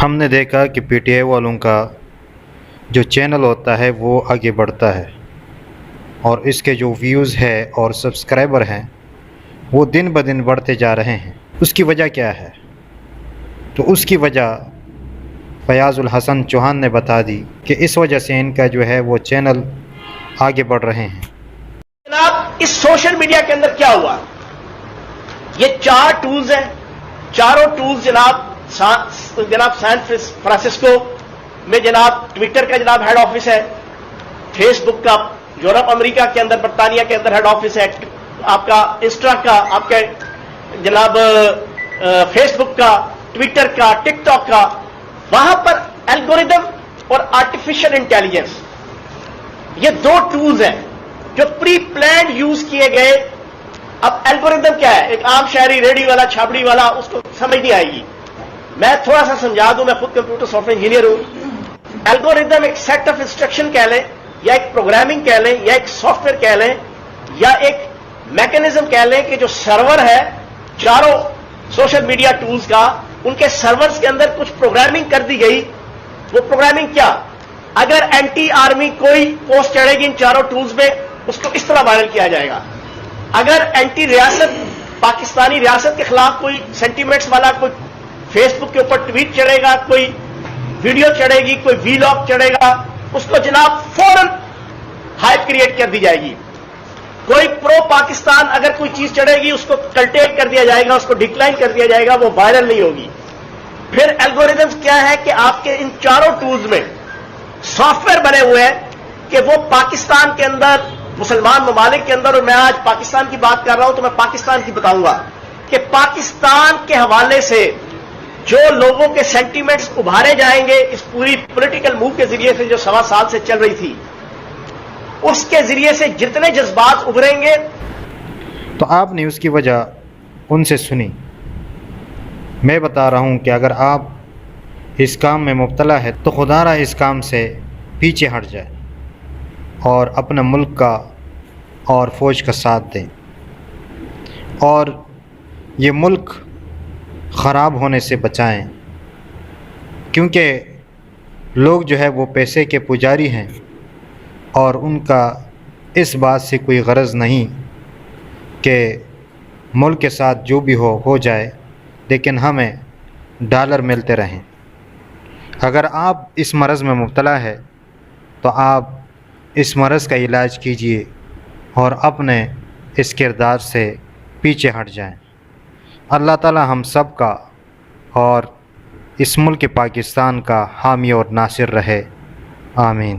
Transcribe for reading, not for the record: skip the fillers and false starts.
ہم نے دیکھا کہ پی ٹی آئی والوں کا جو چینل ہوتا ہے وہ آگے بڑھتا ہے اور اس کے جو ویوز ہے اور سبسکرائبر ہیں وہ دن بدن بڑھتے جا رہے ہیں۔ اس کی وجہ کیا ہے؟ تو اس کی وجہ فیاض الحسن چوہان نے بتا دی کہ اس وجہ سے ان کا جو ہے وہ چینل آگے بڑھ رہے ہیں۔ جناب اس سوشل میڈیا کے اندر کیا ہوا؟ یہ 4 ٹولز ہیں، چاروں ٹولز جناب سان فرانسسکو میں جناب ٹویٹر کا جناب ہیڈ آفس ہے، فیس بک کا یورپ امریکہ کے اندر برطانیہ کے اندر ہیڈ آفس ہے، آپ کا انسٹا کا، آپ کے جناب فیس بک کا، ٹویٹر کا، ٹک ٹاک کا، وہاں پر الگوریدم اور آرٹیفیشل انٹیلیجنس یہ 2 ٹولز ہیں جو پری پلانڈ یوز کیے گئے۔ اب الگوریدم کیا ہے؟ ایک عام شہری ریڈی والا چھاپڑی والا اس کو سمجھ نہیں آئے گی، میں تھوڑا سا سمجھا دوں، میں خود کمپیوٹر سافٹ ویئر انجینئر ہوں۔ الگوریدم ایک سیٹ آف انسٹرکشن کہہ لیں، یا ایک پروگرامنگ کہہ لیں، یا ایک سافٹ ویئر کہہ لیں، یا ایک میکینزم کہہ لیں کہ جو سرور ہے چاروں سوشل میڈیا ٹولز کا، ان کے سرورز کے اندر کچھ پروگرامنگ کر دی گئی۔ وہ پروگرامنگ کیا؟ اگر اینٹی آرمی کوئی پوسٹ چڑھے گی ان چاروں ٹولز میں، اس کو اس طرح وائرل کیا جائے گا۔ اگر اینٹی ریاست پاکستانی ریاست کے خلاف کوئی سینٹیمنٹس والا کوئی فیس بک کے اوپر ٹویٹ چڑھے گا، کوئی ویڈیو چڑھے گی، کوئی وی لاگ چڑھے گا، اس کو جناب فوراً ہائپ کریٹ کر دی جائے گی۔ کوئی پرو پاکستان اگر کوئی چیز چڑھے گی، اس کو کلٹیٹ کر دیا جائے گا، اس کو ڈکلائن کر دیا جائے گا، وہ وائرل نہیں ہوگی۔ پھر الگوریدمز کیا ہے کہ آپ کے ان چاروں ٹولز میں سافٹ ویئر بنے ہوئے ہیں کہ وہ پاکستان کے اندر، مسلمان ممالک کے اندر، اور میں آج پاکستان کی بات کر رہا ہوں تو میں پاکستان کی بتاؤں گا کہ پاکستان کے حوالے سے جو لوگوں کے سینٹیمنٹس ابھارے جائیں گے اس پوری پولیٹیکل موو کے ذریعے سے جو 1.25 سال سے چل رہی تھی، اس کے ذریعے سے جتنے جذبات ابھریں گے۔ تو آپ نے اس کی وجہ ان سے سنی۔ میں بتا رہا ہوں کہ اگر آپ اس کام میں مبتلا ہے تو خدا را اس کام سے پیچھے ہٹ جائے اور اپنے ملک کا اور فوج کا ساتھ دیں، اور یہ ملک خراب ہونے سے بچائیں، کیونکہ لوگ جو ہے وہ پیسے کے پجاری ہیں اور ان کا اس بات سے کوئی غرض نہیں کہ ملک کے ساتھ جو بھی ہو جائے، لیکن ہمیں ڈالر ملتے رہیں۔ اگر آپ اس مرض میں مبتلا ہے تو آپ اس مرض کا علاج کیجئے اور اپنے اس کردار سے پیچھے ہٹ جائیں۔ اللہ تعالی ہم سب کا اور اس ملک پاکستان کا حامی اور ناصر رہے، آمین۔